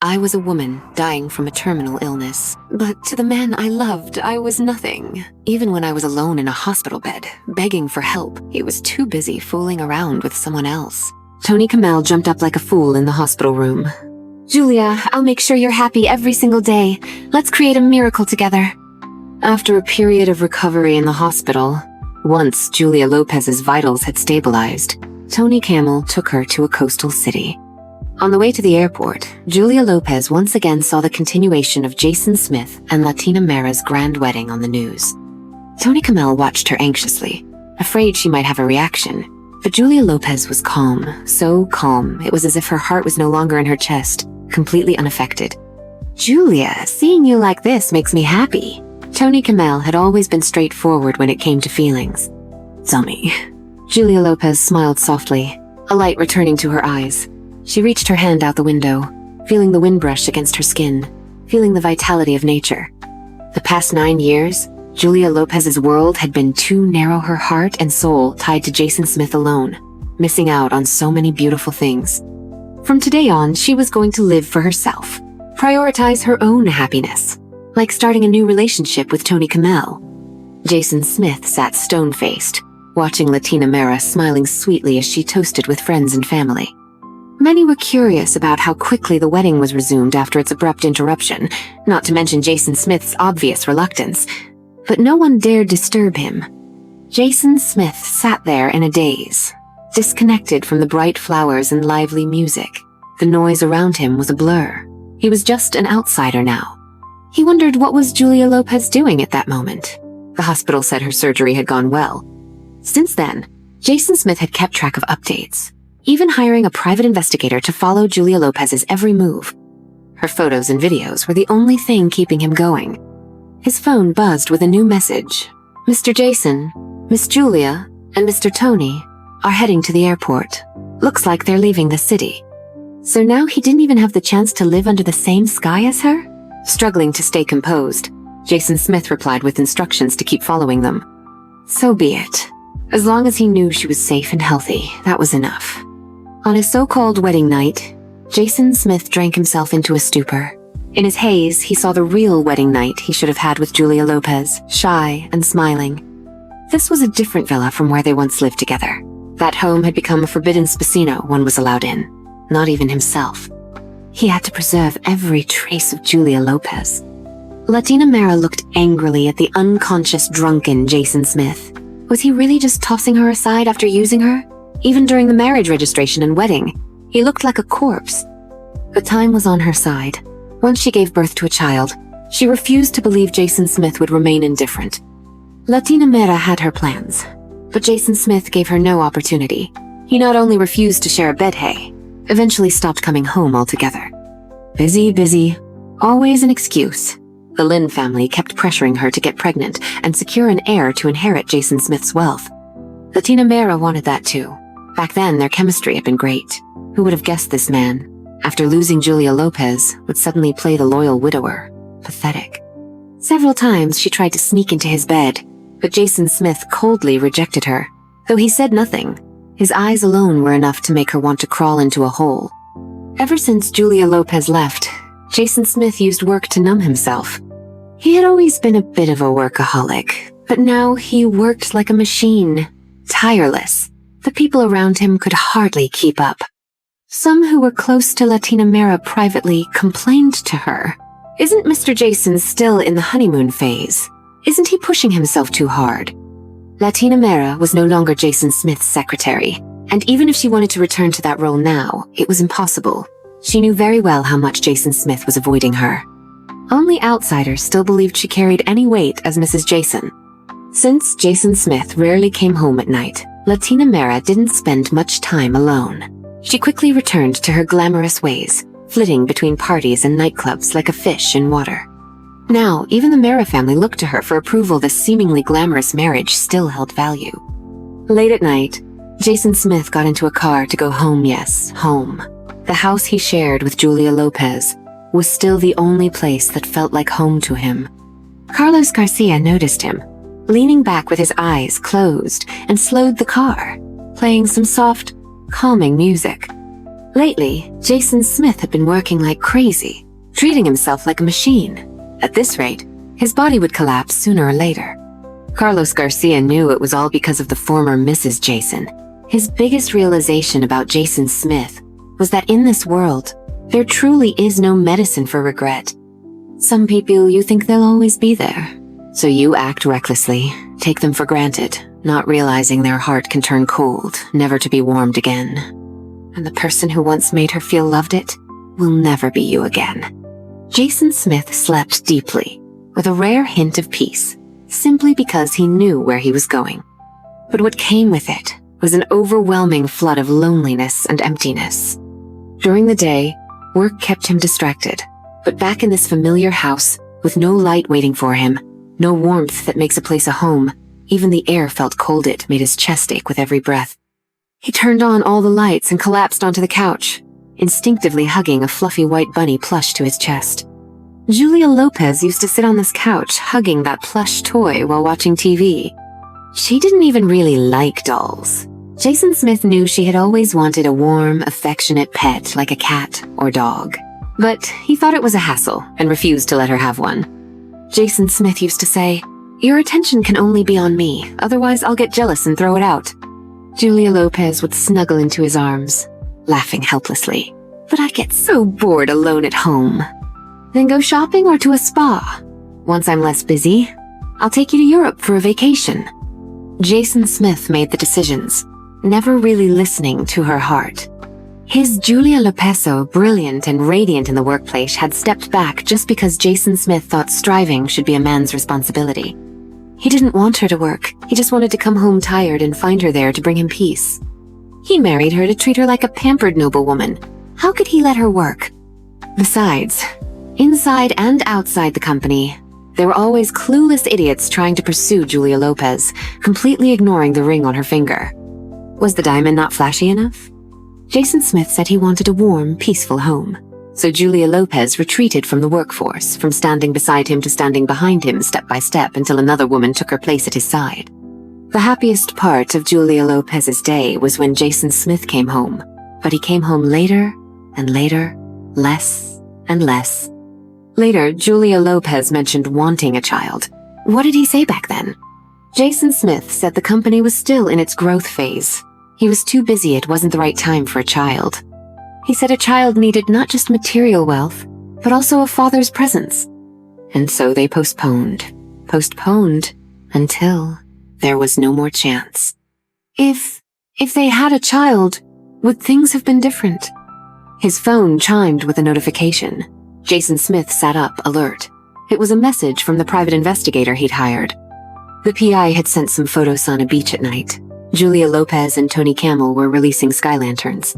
I was a woman dying from a terminal illness. But to the man I loved, I was nothing. Even when I was alone in a hospital bed, begging for help, he was too busy fooling around with someone else. Tony Kamel jumped up like a fool in the hospital room. "Julia, I'll make sure you're happy every single day. Let's create a miracle together." After a period of recovery in the hospital, once Julia Lopez's vitals had stabilized, Tony Kamel took her to a coastal city. On the way to the airport, Julia Lopez once again saw the continuation of Jason Smith and Latina Mera's grand wedding on the news. Tony Kamel watched her anxiously, afraid she might have a reaction. But Julia Lopez was calm, so calm it was as if her heart was no longer in her chest, completely unaffected. "Julia, seeing you like this makes me happy." Tony Kamel had always been straightforward when it came to feelings. "Tell me." Julia Lopez smiled softly, a light returning to her eyes. She reached her hand out the window, feeling the wind brush against her skin, feeling the vitality of nature. The past 9 years, Julia Lopez's world had been too narrow, her heart and soul tied to Jason Smith alone, missing out on so many beautiful things. From today on, she was going to live for herself, prioritize her own happiness, like starting a new relationship with Tony Kamel. Jason Smith sat stone-faced, watching Latina Mera smiling sweetly as she toasted with friends and family. Many were curious about how quickly the wedding was resumed after its abrupt interruption, not to mention Jason Smith's obvious reluctance. But no one dared disturb him. Jason Smith sat there in a daze, disconnected from the bright flowers and lively music. The noise around him was a blur. He was just an outsider now. He wondered what was Julia Lopez doing at that moment. The hospital said her surgery had gone well. Since then, Jason Smith had kept track of updates, even hiring a private investigator to follow Julia Lopez's every move. Her photos and videos were the only thing keeping him going. His phone buzzed with a new message. "Mr. Jason, Miss Julia, and Mr. Tony are heading to the airport. Looks like they're leaving the city." So now he didn't even have the chance to live under the same sky as her? Struggling to stay composed, Jason Smith replied with instructions to keep following them. So be it. As long as he knew she was safe and healthy, that was enough. On his so-called wedding night, Jason Smith drank himself into a stupor. In his haze, he saw the real wedding night he should have had with Julia Lopez, shy and smiling. This was a different villa from where they once lived together. That home had become a forbidden spacino one was allowed in, not even himself. He had to preserve every trace of Julia Lopez. Latina Mera looked angrily at the unconscious, drunken Jason Smith. Was he really just tossing her aside after using her? Even during the marriage registration and wedding, he looked like a corpse. But time was on her side. Once she gave birth to a child, she refused to believe Jason Smith would remain indifferent. Latina Mera had her plans, but Jason Smith gave her no opportunity. He not only refused to share a bed, eventually stopped coming home altogether. Busy, always an excuse. The Lynn family kept pressuring her to get pregnant and secure an heir to inherit Jason Smith's wealth. Latina Mera wanted that too. Back then, their chemistry had been great. Who would have guessed this man, after losing Julia Lopez, would suddenly play the loyal widower? Pathetic. Several times she tried to sneak into his bed, but Jason Smith coldly rejected her. Though he said nothing, his eyes alone were enough to make her want to crawl into a hole. Ever since Julia Lopez left, Jason Smith used work to numb himself. He had always been a bit of a workaholic, but now he worked like a machine, tireless. The people around him could hardly keep up. Some who were close to Latina Mera privately complained to her. Isn't Mr. Jason still in the honeymoon phase? Isn't he pushing himself too hard? Latina Mera was no longer Jason Smith's secretary, and even if she wanted to return to that role now, it was impossible. She knew very well how much Jason Smith was avoiding her. Only outsiders still believed she carried any weight as Mrs. Jason. Since Jason Smith rarely came home at night, Latina Mera didn't spend much time alone. She quickly returned to her glamorous ways, flitting between parties and nightclubs like a fish in water. Now, even the Mera family looked to her for approval. This seemingly glamorous marriage still held value. Late at night, Jason Smith got into a car to go home. Yes, home. The house he shared with Julia Lopez was still the only place that felt like home to him. Carlos Garcia noticed him, leaning back with his eyes closed, and slowed the car, playing some soft, calming music. Lately, Jason Smith had been working like crazy, treating himself like a machine. At this rate, his body would collapse sooner or later. Carlos Garcia knew it was all because of the former Mrs. Jason. His biggest realization about Jason Smith was that in this world, there truly is no medicine for regret. Some people, you think they'll always be there, so you act recklessly, take them for granted, not realizing their heart can turn cold, never to be warmed again. And the person who once made her feel loved it will never be you again. Jason Smith slept deeply, with a rare hint of peace, simply because he knew where he was going. But what came with it was an overwhelming flood of loneliness and emptiness. During the day, work kept him distracted, but back in this familiar house, with no light waiting for him, no warmth that makes a place a home, even the air felt cold. It made his chest ache with every breath. He turned on all the lights and collapsed onto the couch, instinctively hugging a fluffy white bunny plush to his chest. Julia Lopez used to sit on this couch hugging that plush toy while watching TV. She didn't even really like dolls. Jason Smith knew she had always wanted a warm, affectionate pet like a cat or dog. But he thought it was a hassle and refused to let her have one. Jason Smith used to say, "Your attention can only be on me, otherwise I'll get jealous and throw it out." Julia Lopez would snuggle into his arms, laughing helplessly. "But I get so bored alone at home." "Then go shopping or to a spa. Once I'm less busy, I'll take you to Europe for a vacation." Jason Smith made the decisions, never really listening to her heart. His Julia Lopez, brilliant and radiant in the workplace, had stepped back just because Jason Smith thought striving should be a man's responsibility. He didn't want her to work, he just wanted to come home tired and find her there to bring him peace. He married her to treat her like a pampered noblewoman. How could he let her work? Besides, inside and outside the company, there were always clueless idiots trying to pursue Julia Lopez, completely ignoring the ring on her finger. Was the diamond not flashy enough? Jason Smith said he wanted a warm, peaceful home. So Julia Lopez retreated from the workforce, from standing beside him to standing behind him step by step until another woman took her place at his side. The happiest part of Julia Lopez's day was when Jason Smith came home, but he came home later and later, less and less. Later, Julia Lopez mentioned wanting a child. What did he say back then? Jason Smith said the company was still in its growth phase. He was too busy, it wasn't the right time for a child. He said a child needed not just material wealth, but also a father's presence. And so they postponed, until there was no more chance. If they had a child, would things have been different? His phone chimed with a notification. Jason Smith sat up, alert. It was a message from the private investigator he'd hired. The PI had sent some photos on a beach at night. Julia Lopez and Tony Camel were releasing sky lanterns.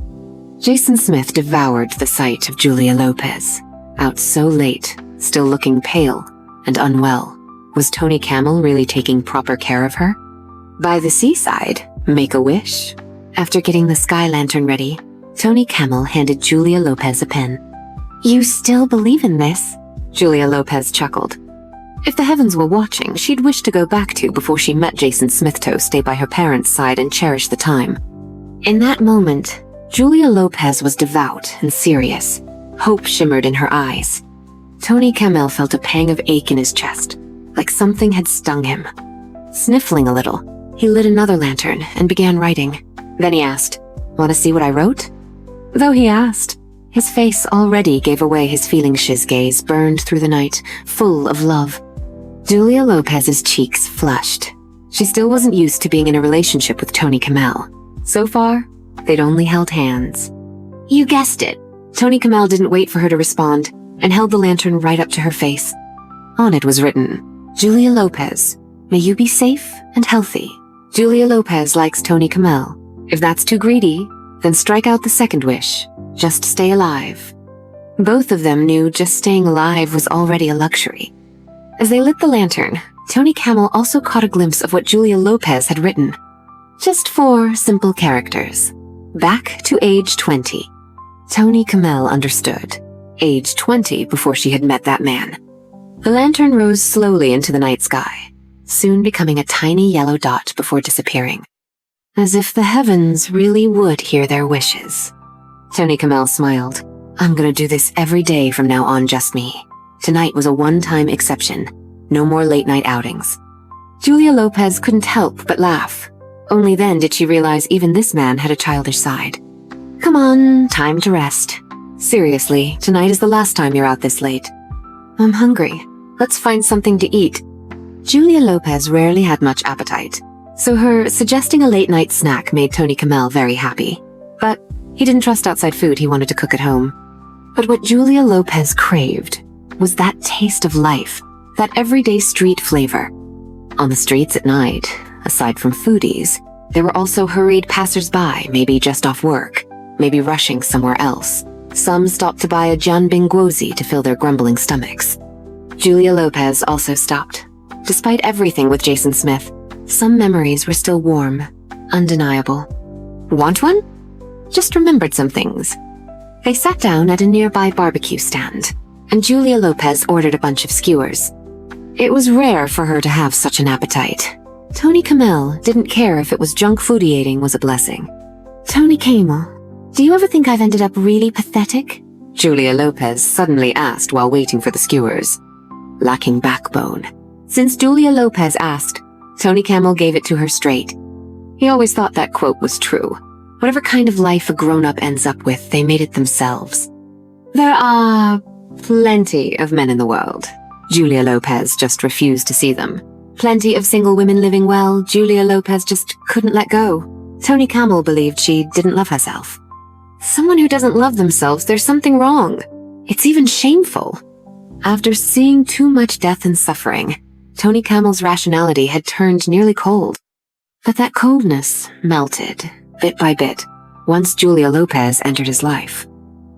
Jason Smith devoured the sight of Julia Lopez. Out so late, still looking pale and unwell. Was Tony Camel really taking proper care of her? By the seaside, make a wish. After getting the sky lantern ready, Tony Camel handed Julia Lopez a pen. "You still believe in this?" Julia Lopez chuckled. If the heavens were watching, she'd wish to go back to before she met Jason Smith to stay by her parents' side and cherish the time. In that moment, Julia Lopez was devout and serious. Hope shimmered in her eyes. Tony Camel felt a pang of ache in his chest, like something had stung him. Sniffling a little, he lit another lantern and began writing. Then he asked, "Want to see what I wrote?" Though he asked, his face already gave away his feelings. His gaze burned through the night, full of love. Julia Lopez's cheeks flushed. She still wasn't used to being in a relationship with Tony Camel. So far, they'd only held hands. "You guessed it." Tony Camel didn't wait for her to respond and held the lantern right up to her face. On it was written, "Julia Lopez, may you be safe and healthy." Julia Lopez likes Tony Camel. If that's too greedy, then strike out the second wish. Just stay alive. Both of them knew just staying alive was already a luxury. As they lit the lantern, Tony Camel also caught a glimpse of what Julia Lopez had written. Just 4 simple characters. Back to age 20. Tony Camel understood. Age 20 before she had met that man. The lantern rose slowly into the night sky, soon becoming a tiny yellow dot before disappearing. As if the heavens really would hear their wishes. Tony Kamel smiled. I'm gonna do this every day from now on, just me. Tonight was a one-time exception. No more late-night outings. Julia Lopez couldn't help but laugh. Only then did she realize even this man had a childish side. Come on, time to rest. Seriously, tonight is the last time you're out this late. I'm hungry. Let's find something to eat. Julia Lopez rarely had much appetite, so her suggesting a late-night snack made Tony Kamel very happy. But he didn't trust outside food, he wanted to cook at home. But what Julia Lopez craved was that taste of life, that everyday street flavor. On the streets at night, aside from foodies, there were also hurried passers-by, maybe just off work, maybe rushing somewhere else. Some stopped to buy a janbingwozi to fill their grumbling stomachs. Julia Lopez also stopped. Despite everything with Jason Smith, some memories were still warm, undeniable. Want one? Just remembered some things. They sat down at a nearby barbecue stand, and Julia Lopez ordered a bunch of skewers. It was rare for her to have such an appetite. Tony Kamel didn't care if it was junk food eating was a blessing. Tony Kamel, do you ever think I've ended up really pathetic? Julia Lopez suddenly asked while waiting for the skewers. Lacking backbone. Since Julia Lopez asked, Tony Kamel gave it to her straight. He always thought that quote was true. Whatever kind of life a grown-up ends up with, they made it themselves. There are plenty of men in the world. Julia Lopez just refused to see them. Plenty of single women living well, Julia Lopez just couldn't let go. Tony Kamel believed she didn't love herself. Someone who doesn't love themselves, there's something wrong. It's even shameful. After seeing too much death and suffering, Tony Kamel's rationality had turned nearly cold. But that coldness melted, bit by bit, once Julia Lopez entered his life.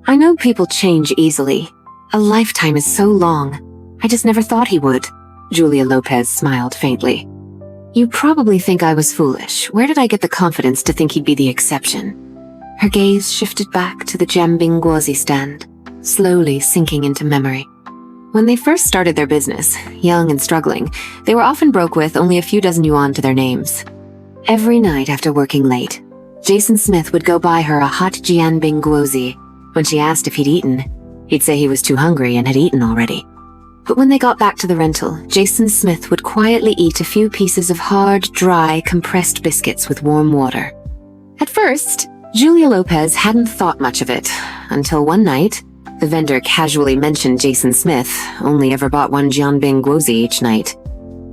I know people change easily. A lifetime is so long. I just never thought he would. Julia Lopez smiled faintly. You probably think I was foolish. Where did I get the confidence to think he'd be the exception? Her gaze shifted back to the jambingwozi stand, slowly sinking into memory. When they first started their business, young and struggling, they were often broke with only a few dozen yuan to their names. Every night after working late, Jason Smith would go buy her a hot janbingwozi. When she asked if he'd eaten, he'd say he was too hungry and had eaten already. But when they got back to the rental, Jason Smith would quietly eat a few pieces of hard, dry, compressed biscuits with warm water. At first, Julia Lopez hadn't thought much of it, until one night, the vendor casually mentioned Jason Smith only ever bought one janbingwozi each night.